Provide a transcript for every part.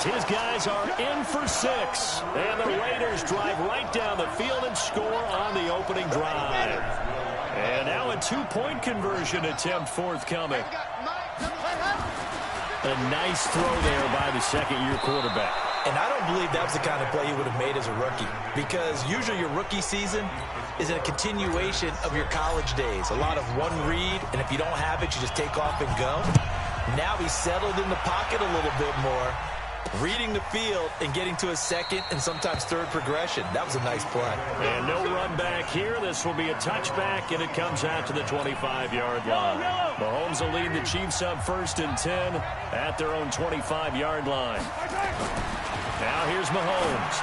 as his guys are in for 6. And the Raiders drive right down the field and score on the opening drive. And now a 2-point conversion attempt forthcoming. A nice throw there by the second-year quarterback. And I don't believe that was the kind of play he would have made as a rookie, because usually your rookie season is a continuation of your college days. A lot of one read, and if you don't have it, you just take off and go. Now he's settled in the pocket a little bit more, reading the field and getting to a second and sometimes third progression. That was a nice play. And no run back here. This will be a touchback, and it comes out to the 25-yard line. Mahomes will lead the Chiefs up 1st and 10 at their own 25-yard line. Now here's Mahomes.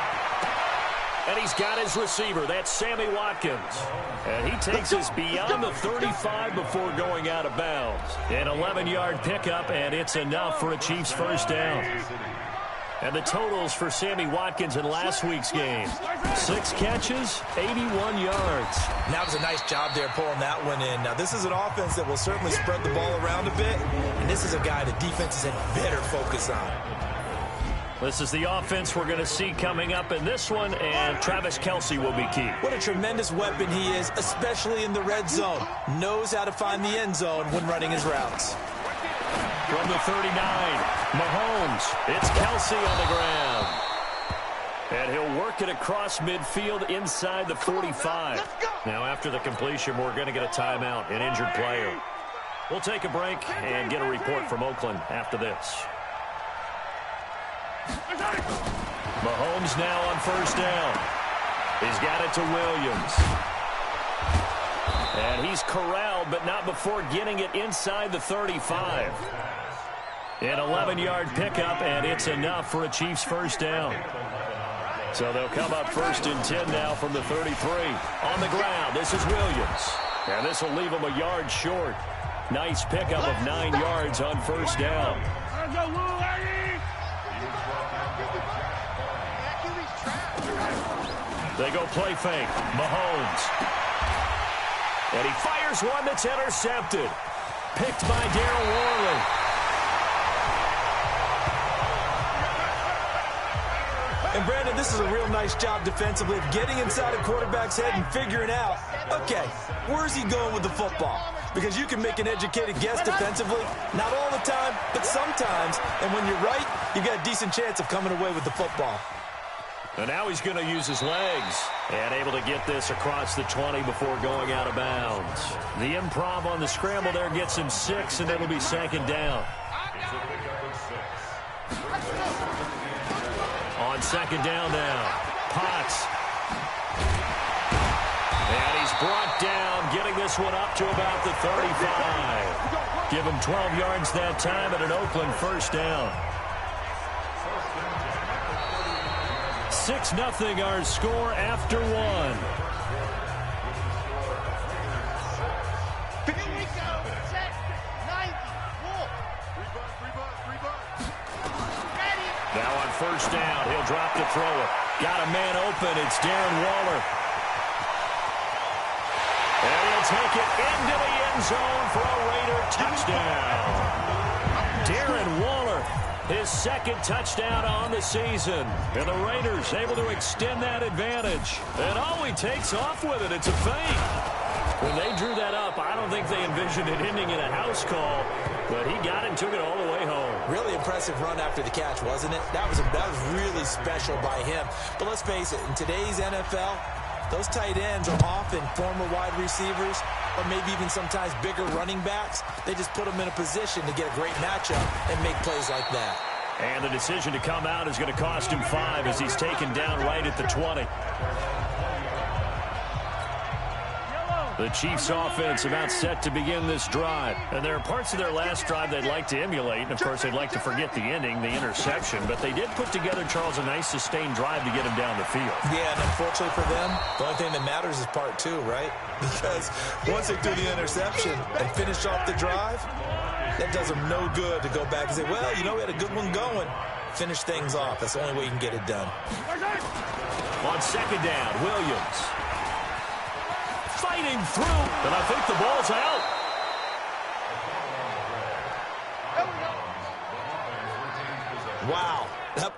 And he's got his receiver. That's Sammy Watkins. And he takes us beyond the 35 before going out of bounds. An 11-yard pickup, and it's enough for a Chiefs first down. And the totals for Sammy Watkins in last week's game: 6 catches, 81 yards. That was a nice job there pulling that one in. Now, this is an offense that will certainly spread the ball around a bit, and this is a guy the defenses had better focus on. This is the offense we're going to see coming up in this one, and Travis Kelce will be key. What a tremendous weapon he is, especially in the red zone. Knows how to find the end zone when running his routes. From the 39, Mahomes. It's Kelce on the ground. And he'll work it across midfield inside the 45. Now, after the completion, we're going to get a timeout, an injured player. We'll take a break and get a report from Oakland after this. Mahomes now on first down. He's got it to Williams. And he's corralled, but not before getting it inside the 35. An 11-yard pickup, and it's enough for a Chiefs first down. So they'll come up 1st and 10 now from the 33. On the ground, this is Williams. And this will leave him a yard short. Nice pickup of 9 yards on first down. They go play fake. Mahomes. And he fires one that's intercepted. Picked by Darren Worley. And, Brandon, this is a real nice job defensively of getting inside a quarterback's head and figuring out, okay, where's he going with the football? Because you can make an educated guess defensively, not all the time, but sometimes. And when you're right, you've got a decent chance of coming away with the football. And now he's going to use his legs. And able to get this across the 20 before going out of bounds. The improv on the scramble there gets him 6, and it'll be 2nd down. On 2nd down now, Potts. And he's brought down, getting this one up to about the 35. Give him 12 yards that time at an Oakland first down. 6-0 our score after 1. Now on first down, he'll drop to throw it. Got a man open. It's Darren Waller. And he'll take it into the end zone for a Raider touchdown. Darren Waller, his 2nd touchdown on the season. And the Raiders able to extend that advantage. And oh, he takes off with it. It's a fake. When they drew that up, I don't think they envisioned it ending in a house call. But he got it and took it all the way home. Really impressive run after the catch, wasn't it? That was really special by him. But let's face it, in today's NFL, those tight ends are often former wide receivers or maybe even sometimes bigger running backs. They just put them in a position to get a great matchup and make plays like that. And the decision to come out is going to cost him 5 as he's taken down right at the 20. The Chiefs offense about set to begin this drive. And there are parts of their last drive they'd like to emulate. And, of course, they'd like to forget the ending, the interception. But they did put together, Charles, a nice sustained drive to get him down the field. Yeah, and unfortunately for them, the only thing that matters is part 2, right? Because once they do the interception and finish off the drive, that does them no good to go back and say, well, you know, we had a good one going. Finish things off. That's the only way you can get it done. On 2nd down, Williams. Fighting through, and I think the ball's out. Wow. Yep.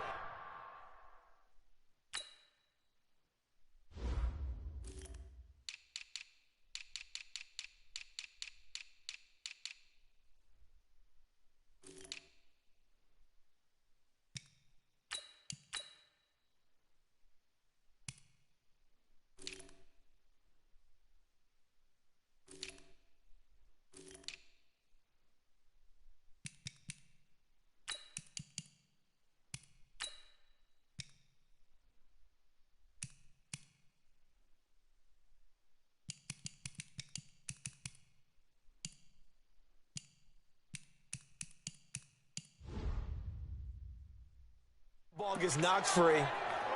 Ball gets knocked free,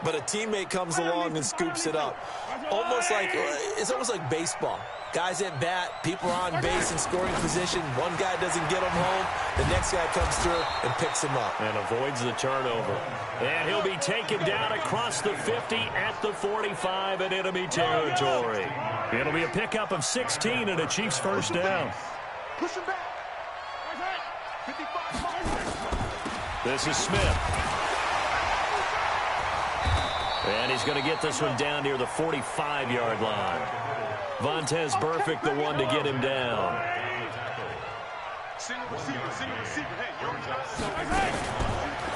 but a teammate comes along and scoops it up. It's almost like baseball. Guys at bat, people are on base in scoring position. One guy doesn't get him home. The next guy comes through and picks him up. And avoids the turnover. And he'll be taken down across the 50 at the 45 in enemy territory. It'll be a pickup of 16 and a Chiefs first down. Push him back. This is Smith. And he's going to get this one down near the 45-yard line. Vontaze Burfict, the one to get him down.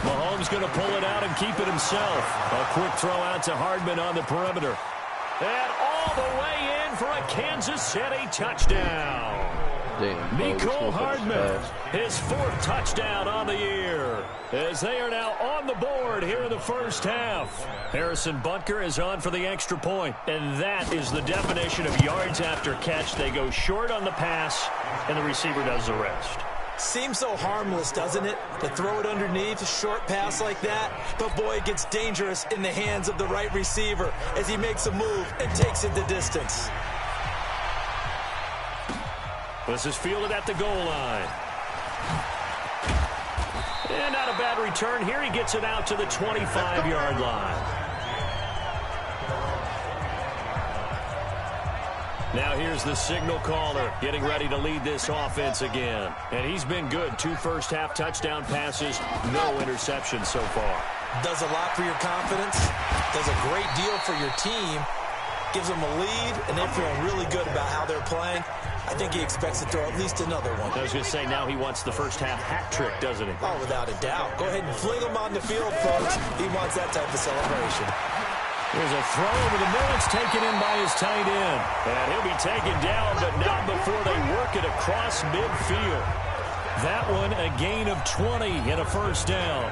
Mahomes going to pull it out and keep it himself. A quick throw out to Hardman on the perimeter. And all the way in for a Kansas City touchdown. Mecole Hardman, his 4th touchdown on the year, as they are now on the board here in the first half. Harrison Butker is on for the extra point, and that is the definition of yards after catch. They go short on the pass, and the receiver does the rest. Seems so harmless, doesn't it? To throw it underneath, a short pass like that. But, boy, it gets dangerous in the hands of the right receiver as he makes a move and takes it the distance. This is fielded at the goal line. And not a bad return here. He gets it out to the 25-yard line. Now here's the signal caller getting ready to lead this offense again. And he's been good. 2 first-half touchdown passes, no interceptions so far. Does a lot for your confidence. Does a great deal for your team. Gives them a lead, and they're feeling really good about how they're playing. I think he expects to throw at least another one. I was going to say, now he wants the first-half hat trick, doesn't he? Oh, without a doubt. Go ahead and fling him on the field, folks. He wants that type of celebration. There's a throw over the middle. It's taken in by his tight end. And he'll be taken down, but not before they work it across midfield. That one, a gain of 20 and a first down.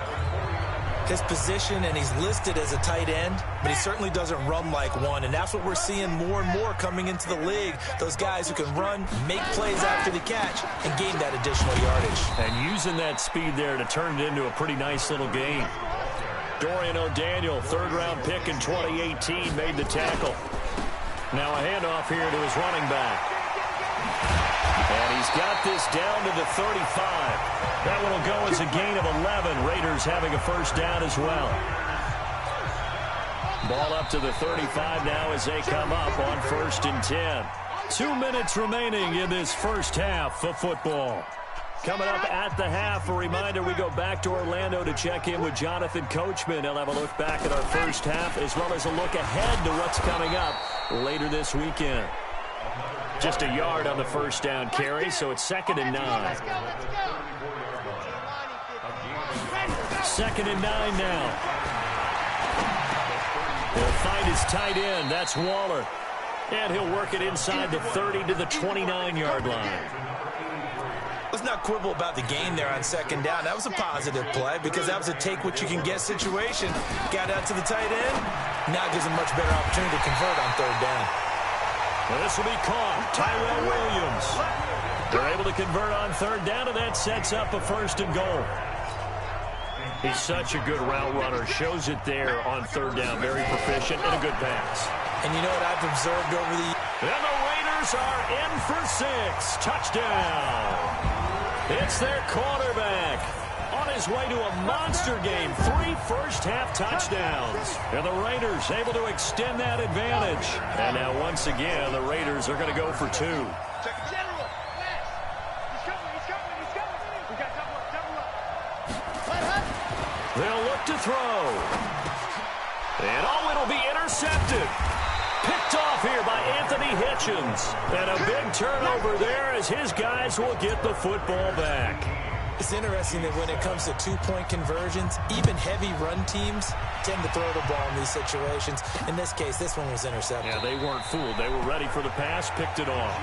His position, and he's listed as a tight end, but he certainly doesn't run like one, and that's what we're seeing more and more coming into the league. Those guys who can run, make plays after the catch, and gain that additional yardage. And using that speed there to turn it into a pretty nice little game. Dorian O'Daniel, 3rd-round pick in 2018, made the tackle. Now a handoff here to his running back. And he's got this down to the 35. That one will go as a gain of 11. Raiders having a first down as well. Ball up to the 35 now as they come up on 1st and 10. 2 minutes remaining in this first half of football. Coming up at the half, a reminder, we go back to Orlando to check in with Jonathan Coachman. He'll have a look back at our first half as well as a look ahead to what's coming up later this weekend. Just a yard on the first down carry, so it's 2nd and 9. 2nd and 9 now. He'll find his tight end. That's Waller. And he'll work it inside the 30 to the 29-yard line. Let's not quibble about the gain there on 2nd down. That was a positive play because that was a take-what-you-can-get situation. Got out to the tight end. Now gives him a much better opportunity to convert on 3rd down. Well, this will be caught. Tyrell Williams. They're able to convert on 3rd down, and that sets up a 1st and goal. He's such a good route runner. Shows it there on 3rd down. Very proficient and a good pass. And you know what I've observed over the... And the Raiders are in for 6. Touchdown. It's their quarterback. On his way to a monster game. 3 first-half touchdowns. And the Raiders able to extend that advantage. And now once again, the Raiders are going to go for 2. They'll look to throw. And it'll be intercepted. Picked off here by Anthony Hitchens. And a big turnover there as his guys will get the football back. It's interesting that when it comes to two-point conversions, even heavy run teams tend to throw the ball in these situations. In this case, this one was intercepted. Yeah, they weren't fooled. They were ready for the pass, picked it off.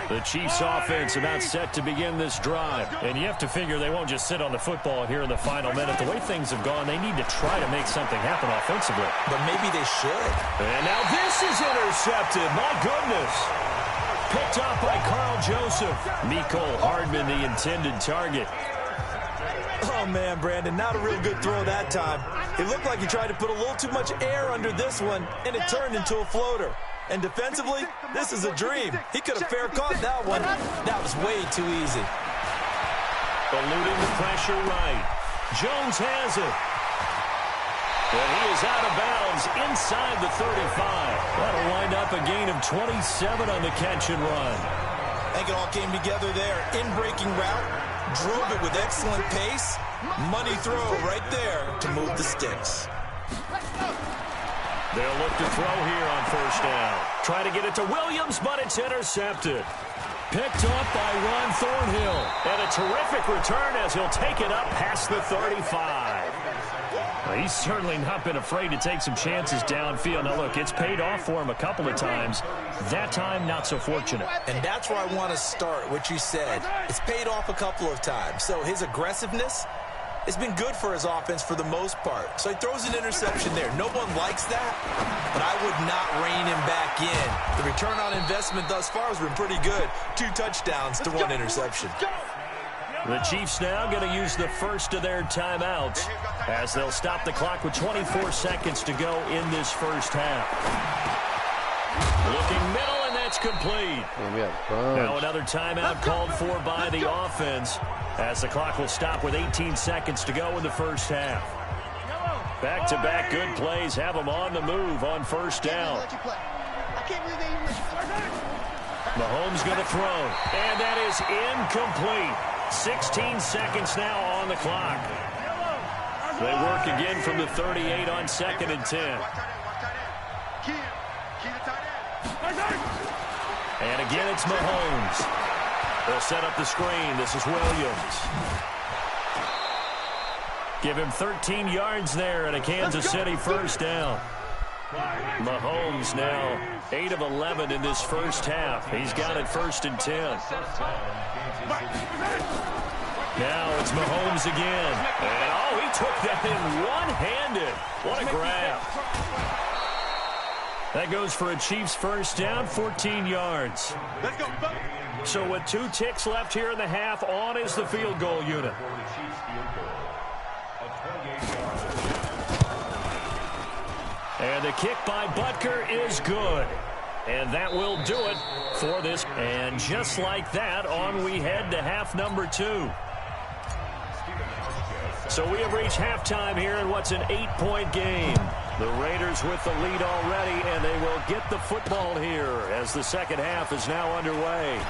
The Chiefs offense about set to begin this drive. And you have to figure they won't just sit on the football here in the final minute. The way things have gone, they need to try to make something happen offensively. But maybe they should. And now this is intercepted. My goodness. Picked off by Carl Joseph. Mecole Hardman, the intended target. Oh, man, Brandon, not a real good throw that time. It looked like he tried to put a little too much air under this one, and it turned into a floater. And defensively, this is a dream. He could have fair caught that one. That was way too easy. Eluding the pressure right. Jones has it. And he is out of bounds inside the 35. That'll wind up a gain of 27 on the catch and run. I think it all came together there. In-breaking route, drove it with excellent pace. Money throw right there to move the sticks. They'll look to throw here on first down. Try to get it to Williams, but it's intercepted. Picked up by Ron Thornhill. And a terrific return as he'll take it up past the 35. Well, he's certainly not been afraid to take some chances downfield. Now, look, it's paid off for him a couple of times. That time, not so fortunate. And that's where I want to start, what you said. It's paid off a couple of times. So his aggressiveness has been good for his offense for the most part. So he throws an interception there. No one likes that, but I would not rein him back in. The return on investment thus far has been pretty good. 2 touchdowns to 1 interception. The Chiefs now going to use the first of their timeouts as they'll stop the clock with 24 seconds to go in this first half. Looking middle, and that's complete. Now another timeout called for by the offense as the clock will stop with 18 seconds to go in the first half. Back-to-back good plays have them on the move on first down. Mahomes going to throw, and that is incomplete. 16 seconds now on the clock. They work again from the 38 on 2nd and 10. And again, it's Mahomes. They'll set up the screen. This is Williams. Give him 13 yards there and a Kansas City first down. Mahomes now 8 of 11 in this first half. He's got it 1st and 10. Now it's Mahomes again. And, he took that in one-handed. What a grab. That goes for a Chiefs first down, 14 yards. Let's go. So with 2 ticks left here in the half, on is the field goal unit. And the kick by Butker is good. And that will do it for this. And just like that, on we head to half number 2. So we have reached halftime here in what's an 8-point game. The Raiders with the lead already, and they will get the football here as the second half is now underway.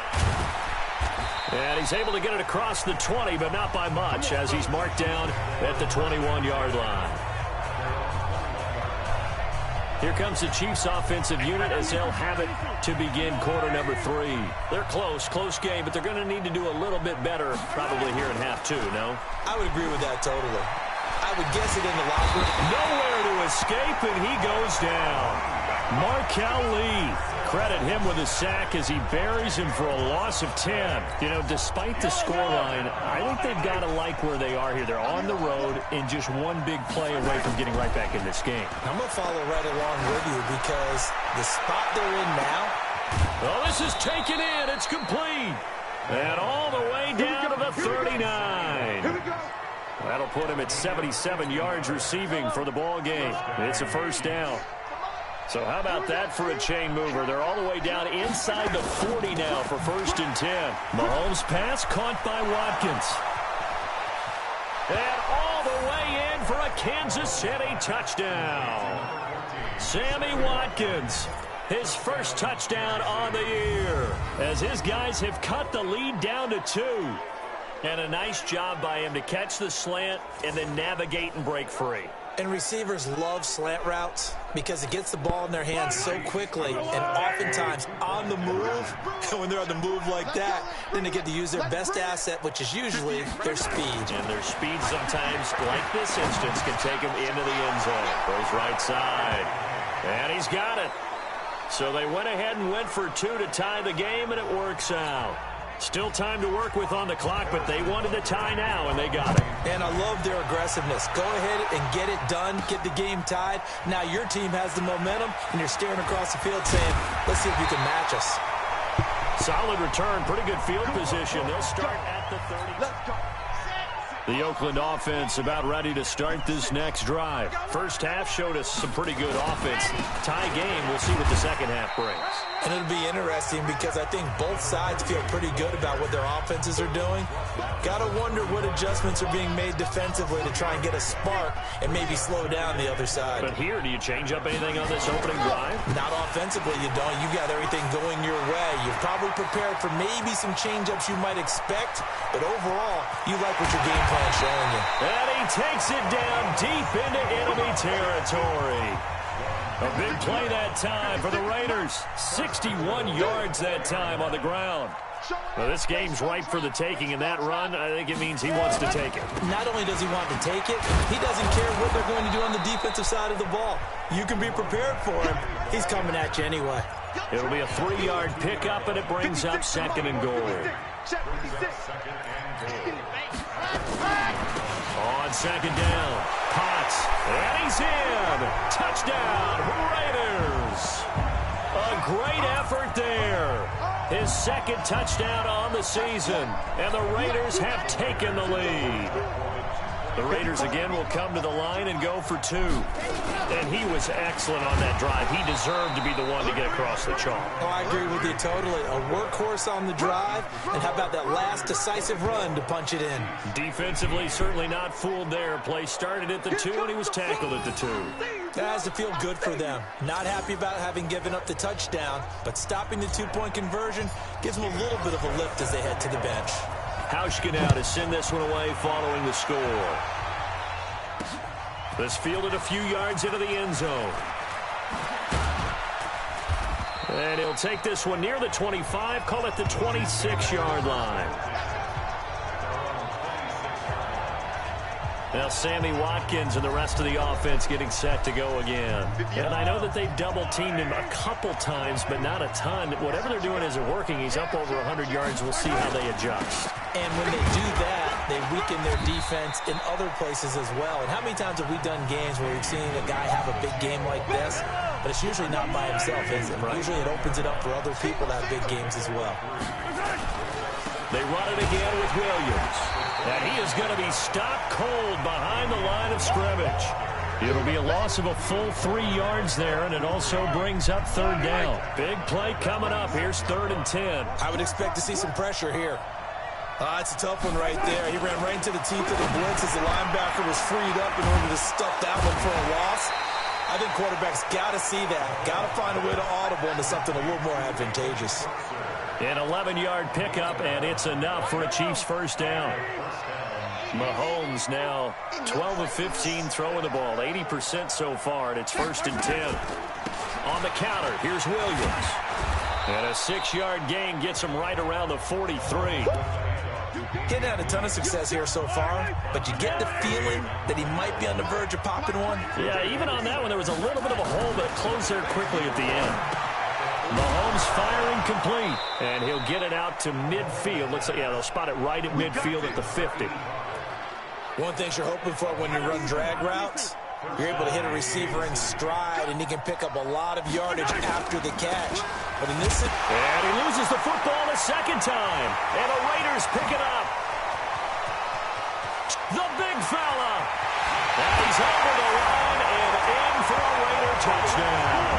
And he's able to get it across the 20, but not by much, as he's marked down at the 21-yard line. Here comes the Chiefs offensive unit as they'll have it to begin quarter number 3. They're close game, but they're going to need to do a little bit better probably here in half 2, no? I would agree with that totally. I would guess it in the locker room. Nowhere to escape, and he goes down. Markel Lee, credit him with a sack as he buries him for a loss of 10. You know, despite the scoreline, I think they've got to like where they are here. They're on the road and just one big play away from getting right back in this game. I'm going to follow right along with you because the spot they're in now. Oh, this is taken in. It's complete. And all the way down to the 39. Here we go. That'll put him at 77 yards receiving for the ball game. It's a first down. So how about that for a chain mover? They're all the way down inside the 40 now for 1st and 10. Mahomes' pass caught by Watkins. And all the way in for a Kansas City touchdown. Sammy Watkins, his first touchdown on the year, as his guys have cut the lead down to 2. And a nice job by him to catch the slant and then navigate and break free. And receivers love slant routes because it gets the ball in their hands so quickly and oftentimes on the move. And when they're on the move like that, then they get to use their best asset, which is usually their speed. And their speed sometimes, like this instance, can take them into the end zone. Goes right side. And he's got it. So they went ahead and went for two to tie the game, and it works out. Still time to work with on the clock, but they wanted to tie now, and they got it. And I love their aggressiveness. Go ahead and get it done, get the game tied. Now your team has the momentum, and you're staring across the field saying, let's see if you can match us. Solid return, pretty good field position. They'll start at the 30. The Oakland offense about ready to start this next drive. First half showed us some pretty good offense. Tie game, we'll see what the second half brings. And it'll be interesting because I think both sides feel pretty good about what their offenses are doing. Got to wonder what adjustments are being made defensively to try and get a spark and maybe slow down the other side. But here, do you change up anything on this opening drive? Not offensively, you don't. You got everything going your way. You're probably prepared for maybe some change-ups you might expect, but overall, you like what your game plan is showing you. And he takes it down deep into enemy territory. A big play that time for the Raiders. 61 yards that time on the ground. Well, this game's ripe for the taking, and that run, I think it means he wants to take it. Not only does he want to take it, he doesn't care what they're going to do on the defensive side of the ball. You can be prepared for him. He's coming at you anyway. It'll be a 3-yard pickup, and it brings up second and goal. On second down, Potts, and he's in. Touchdown, Raiders. A great effort there. His second touchdown on the season, and the Raiders have taken the lead. The Raiders again will come to the line and go for two. And he was excellent on that drive. He deserved to be the one to get across the chalk. Oh, I agree with you totally. A workhorse on the drive, and how about that last decisive run to punch it in? Defensively, certainly not fooled there. Play started at the 2, and he was tackled at the 2. That has to feel good for them. Not happy about having given up the touchdown, but stopping the two-point conversion gives them a little bit of a lift as they head to the bench. Hauschka now to send this one away following the score. This fielded a few yards into the end zone. And he'll take this one near the 25, call it the 26-yard line. Now Sammy Watkins and the rest of the offense getting set to go again. And I know that they've double-teamed him a couple times, but not a ton. Whatever they're doing isn't working. He's up over 100 yards. We'll see how they adjust. And when they do that, they weaken their defense in other places as well. And how many times have we done games where we've seen a guy have a big game like this, but it's usually not by himself, is it? Right. Usually it opens it up for other people to have big games as well. They run it again with Williams. And he is going to be stopped cold behind the line of scrimmage. It'll be a loss of a full 3 yards there, and it also brings up third down. Big play coming up. Here's 3rd and 10. I would expect to see some pressure here. It's a tough one right there. He ran right into the teeth of the blitz as the linebacker was freed up in order to stuff that one for a loss. I think quarterbacks got to see that. Got to find a way to audible into something a little more advantageous. An 11-yard pickup, and it's enough for a Chiefs first down. Mahomes now 12 of 15 throwing the ball, 80% so far, and it's 1st and 10. On the counter, here's Williams. And a 6-yard gain gets him right around the 43. He's had a ton of success here so far, but you get the feeling that he might be on the verge of popping one. Yeah, even on that one, there was a little bit of a hole, but it closed there quickly at the end. Mahomes firing complete, and he'll get it out to midfield. Looks like, yeah, they'll spot it right at midfield at the 50. One thing you're hoping for when you run drag routes, you're able to hit a receiver in stride, and he can pick up a lot of yardage after the catch. But in this... And he loses the football a second time, and the Raiders pick it up. The big fella. And he's over the line and in for a Raider touchdown.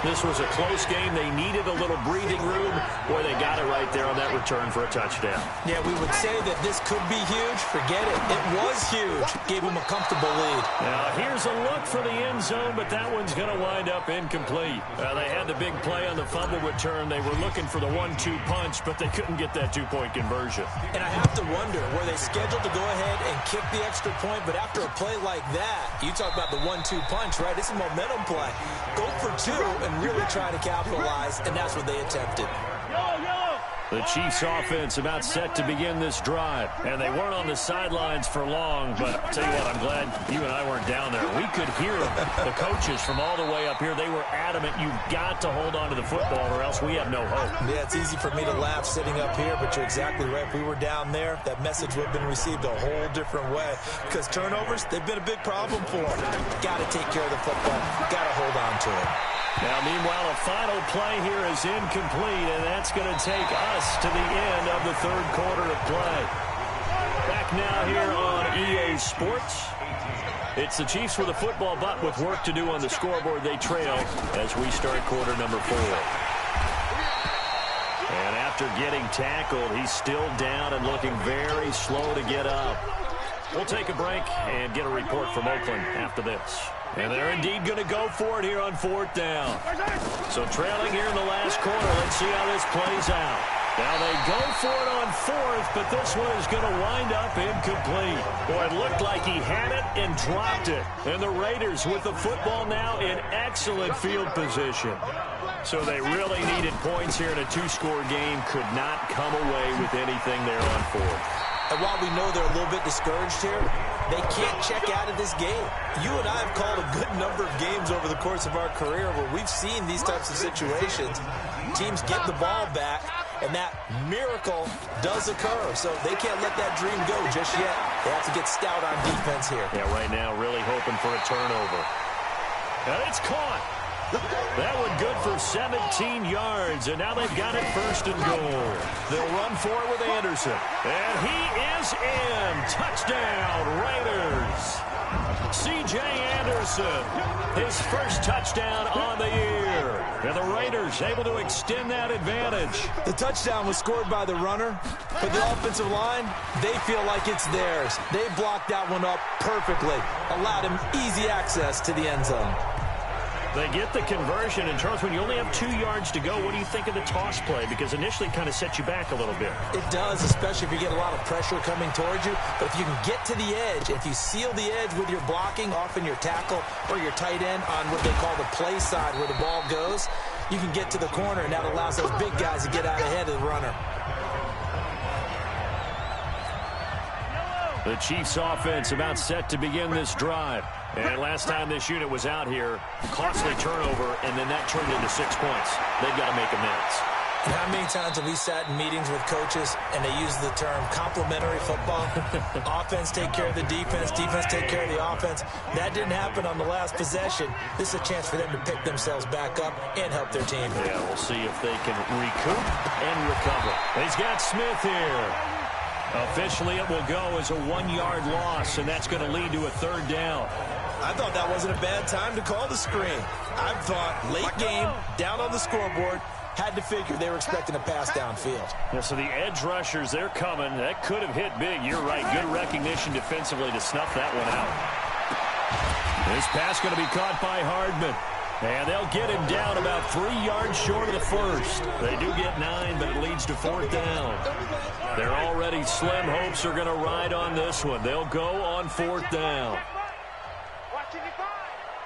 This was a close game. They needed a little breathing room. Boy, they got it right there on that return for a touchdown. Yeah, we would say that this could be huge. Forget it. It was huge. Gave them a comfortable lead. Now, here's a look for the end zone, but that one's going to wind up incomplete. They had the big play on the fumble return. They were looking for the 1-2 punch, but they couldn't get that two-point conversion. And I have to wonder, were they scheduled to go ahead and kick the extra point, but after a play like that, you talk about the 1-2 punch, right? It's a momentum play. Go for two and really try to capitalize, and that's what they attempted. The Chiefs offense about set to begin this drive. And they weren't on the sidelines for long, but I'll tell you what, I'm glad you and I weren't down there. We could hear the coaches from all the way up here. They were adamant, you've got to hold on to the football or else we have no hope. Yeah, it's easy for me to laugh sitting up here, but you're exactly right. If we were down there, that message would have been received a whole different way. Because turnovers, they've been a big problem for them. Got to take care of the football. Got to hold on to it. Now, meanwhile, a final play here is incomplete, and that's going to take us to the end of the third quarter of play. Back now here on EA Sports. It's the Chiefs with a football, but with work to do on the scoreboard, they trail as we start quarter number 4. And after getting tackled, he's still down and looking very slow to get up. We'll take a break and get a report from Oakland after this. And they're indeed going to go for it here on 4th down. So trailing here in the last quarter. Let's see how this plays out. Now they go for it on 4th, but this one is going to wind up incomplete. Boy, it looked like he had it and dropped it. And the Raiders with the football now in excellent field position. So they really needed points here in a 2-score game. Could not come away with anything there on 4th. And while we know they're a little bit discouraged here, they can't check out of this game. You and I have called a good number of games over the course of our career where we've seen these types of situations. Teams get the ball back, and that miracle does occur. So they can't let that dream go just yet. They have to get stout on defense here. Yeah, right now really hoping for a turnover. And it's caught. That one good for 17 yards, and now they've got it 1st and goal. They'll run for it with Anderson. And he is in. Touchdown, Raiders. C.J. Anderson, his first touchdown on the year. And the Raiders able to extend that advantage. The touchdown was scored by the runner, but the offensive line, they feel like it's theirs. They blocked that one up perfectly, allowed him easy access to the end zone. They get the conversion, and Charles, when you only have 2 yards to go, what do you think of the toss play? Because initially it kind of sets you back a little bit. It does, especially if you get a lot of pressure coming towards you. But if you can get to the edge, if you seal the edge with your blocking, often your tackle or your tight end on what they call the play side where the ball goes, you can get to the corner, and that allows those big guys to get out ahead of the runner. The Chiefs offense about set to begin this drive. And last time this unit was out here, costly turnover, and then that turned into 6 points. They've got to make amends. And how many times have we sat in meetings with coaches and they use the term complementary football? Offense take care of the defense, defense take care of the offense. That didn't happen on the last possession. This is a chance for them to pick themselves back up and help their team. Yeah, we'll see if they can recoup and recover. He's got Smith here. Officially, it will go as a 1-yard loss, and that's going to lead to a 3rd down. I thought that wasn't a bad time to call the screen. I thought late game, down on the scoreboard, had to figure they were expecting a pass downfield. Yeah, so the edge rushers, they're coming. That could have hit big. You're right. Good recognition defensively to snuff that one out. This pass going to be caught by Hardman. And they'll get him down about 3 yards short of the 1st. They do get 9, but it leads to 4th down. Their already slim hopes are going to ride on this one. They'll go on 4th down.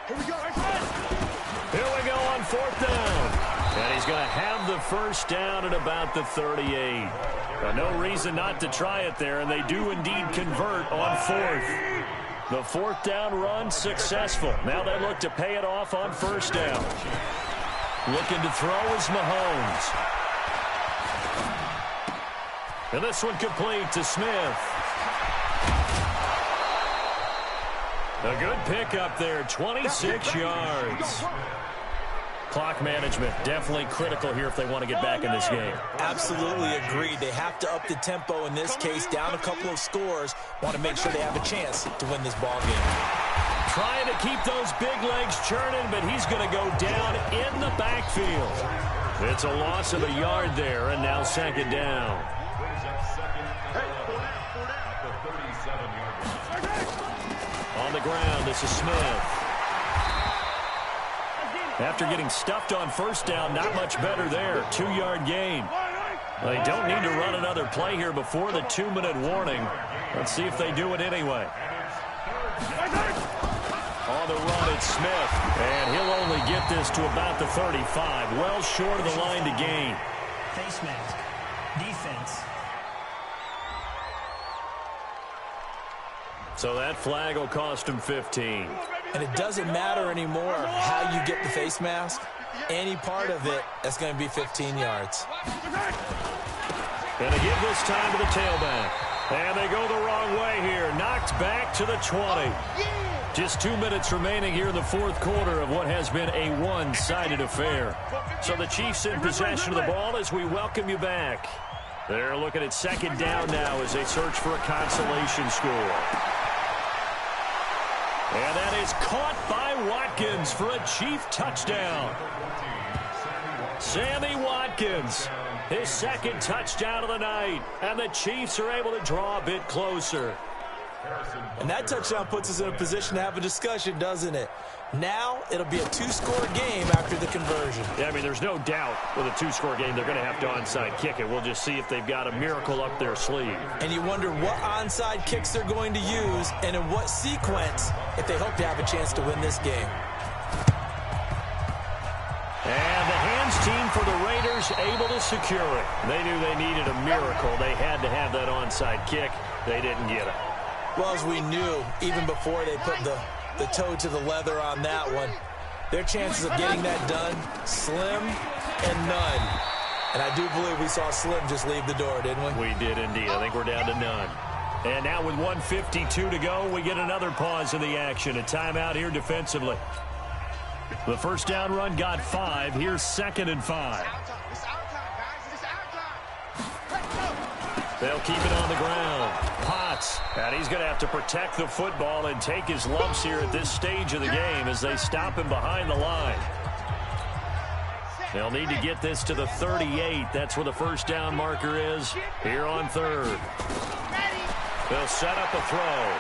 Here we go on 4th down. And he's going to have the 1st down at about the 38. No reason not to try it there, and they do indeed convert on 4th. The 4th down run successful. Now they look to pay it off on 1st down. Looking to throw is Mahomes. And this one complete to Smith. A good pickup there, 26 yards. Clock management definitely critical here if they want to get back in this game. Absolutely agreed. They have to up the tempo in this case, down a couple of scores. Want to make sure they have a chance to win this ball game. Trying to keep those big legs churning, but he's going to go down in the backfield. It's a loss of a yard there, and now second down. On the ground, this is Smith. After getting stuffed on first down, not much better there. 2-yard gain. They don't need to run another play here before the 2-minute warning. Let's see if they do it anyway. On the run, it's Smith. And he'll only get this to about the 35. Well short of the line to gain. Face mask. Defense. So that flag will cost him 15. And it doesn't matter anymore how you get the face mask. Any part of it, that's going to be 15 yards. Going to give this time to the tailback. And they go the wrong way here. Knocked back to the 20. Just 2 minutes remaining here in the fourth quarter of what has been a one-sided affair. So the Chiefs in possession of the ball as we welcome you back. They're looking at second down now as they search for a consolation score. And that is caught by Watkins for a Chief touchdown. Sammy Watkins, his second touchdown of the night. And the Chiefs are able to draw a bit closer. And that touchdown puts us in a position to have a discussion, doesn't it? Now it'll be a 2-score game after the conversion. Yeah, I mean, there's no doubt with a 2-score game they're going to have to onside kick it. We'll just see if they've got a miracle up their sleeve. And you wonder what onside kicks they're going to use and in what sequence if they hope to have a chance to win this game. And the hands team for the Raiders able to secure it. They knew they needed a miracle. They had to have that onside kick. They didn't get it. Well, as we knew, even before they put the toe to the leather on that one, their chances of getting that done, slim and none. And I do believe we saw Slim just leave the door, didn't we? We did indeed. I think we're down to none. And now with 1:52 to go, we get another pause in the action. A timeout here defensively. The first down run got 5. Here's 2nd and 5. They'll keep it on the ground. Potts, and he's going to have to protect the football and take his lumps here at this stage of the game as they stop him behind the line. They'll need to get this to the 38. That's where the first down marker is here on 3rd. They'll set up a throw.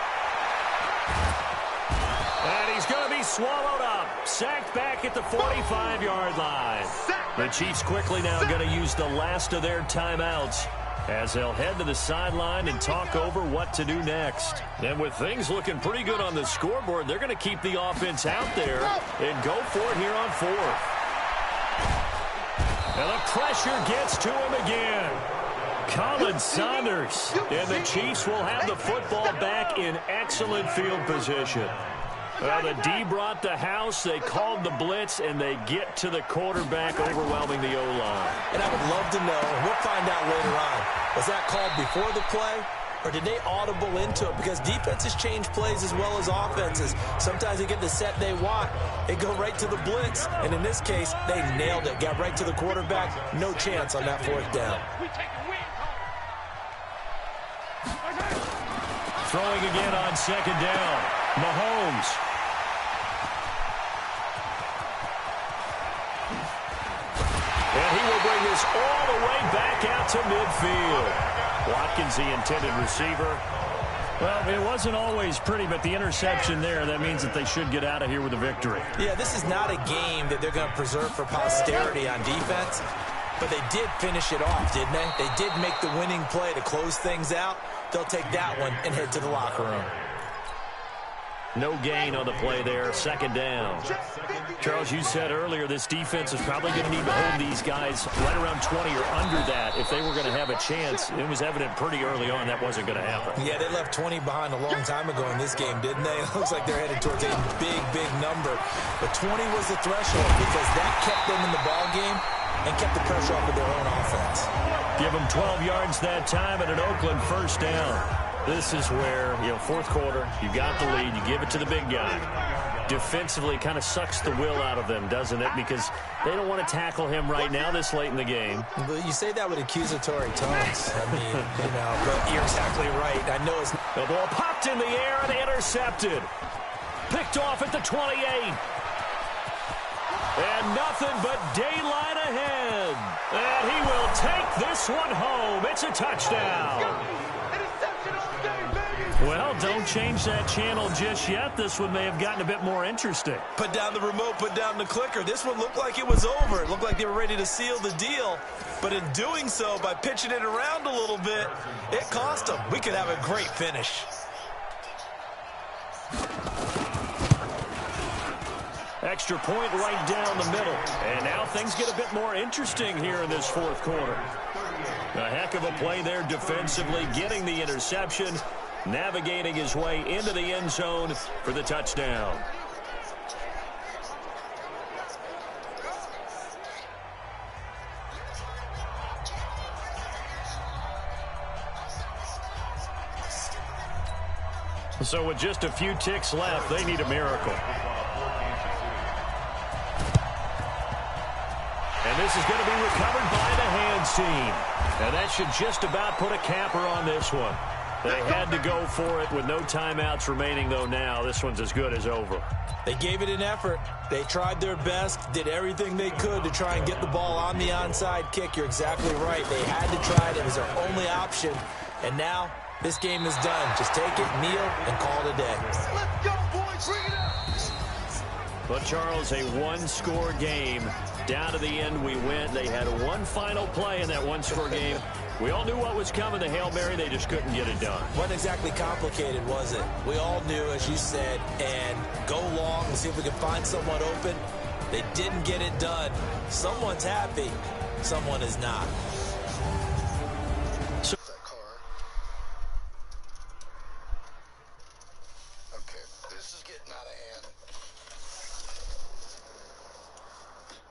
And he's going to be swallowed up. Sacked back at the 45-yard line. The Chiefs quickly now going to use the last of their timeouts as they'll head to the sideline and talk over what to do next. And with things looking pretty good on the scoreboard, they're going to keep the offense out there and go for it here on 4th. And the pressure gets to him again. Colin Saunders. And the Chiefs will have the football back in excellent field position. The D brought the house, they called the blitz, and they get to the quarterback, overwhelming the O-line. And I would love to know, and we'll find out later on, was that called before the play, or did they audible into it? Because defenses change plays as well as offenses. Sometimes they get the set they want. They go right to the blitz, and in this case, they nailed it. Got right to the quarterback, no chance on that 4th down. Throwing again on 2nd down. Mahomes. And he will bring this all the way back out to midfield. Watkins, the intended receiver. Well, it wasn't always pretty, but the interception there, that means that they should get out of here with a victory. Yeah, this is not a game that they're going to preserve for posterity on defense, but they did finish it off, didn't they? They did make the winning play to close things out. They'll take that one and head to the locker room. No gain on the play there, 2nd down. Charles, you said earlier this defense is probably going to need to hold these guys right around 20 or under that if they were going to have a chance. It was evident pretty early on that wasn't going to happen. Yeah, they left 20 behind a long time ago in this game, didn't they? It looks like they're headed towards a big, big number. But 20 was the threshold because that kept them in the ball game and kept the pressure off of their own offense. Give them 12 yards that time and an Oakland first down. This is where, 4th quarter, you got the lead, you give it to the big guy. Defensively, kind of sucks the will out of them, doesn't it? Because they don't want to tackle him right now this late in the game. But you say that with accusatory tones. I mean, but you're exactly right. I know it's... The ball popped in the air and intercepted. Picked off at the 28. And nothing but daylight ahead. And he will take this one home. It's a touchdown. Well, don't change that channel just yet. This one may have gotten a bit more interesting. Put down the remote, put down the clicker. This one looked like it was over. It looked like they were ready to seal the deal. But in doing so, by pitching it around a little bit, it cost them. We could have a great finish. Extra point right down the middle. And now things get a bit more interesting here in this fourth quarter. A heck of a play there defensively, getting the interception, navigating his way into the end zone for the touchdown. So with just a few ticks left, they need a miracle. And this is going to be recovered by the hands team. And that should just about put a capper on this one. They had to go for it with no timeouts remaining, though, now. This one's as good as over. They gave it an effort. They tried their best, did everything they could to try and get the ball on the onside kick. You're exactly right. They had to try it. It was their only option. And now this game is done. Just take it, kneel, and call it a day. Let's go, boys. Bring it up. But, Charles, a one-score game. Down to the end we went. They had one final play in that one-score game. We all knew what was coming, the Hail Mary. They just couldn't get it done. Wasn't exactly complicated, was it? We all knew, as you said, and go long and see if we can find someone open. They didn't get it done. Someone's happy. Someone is not.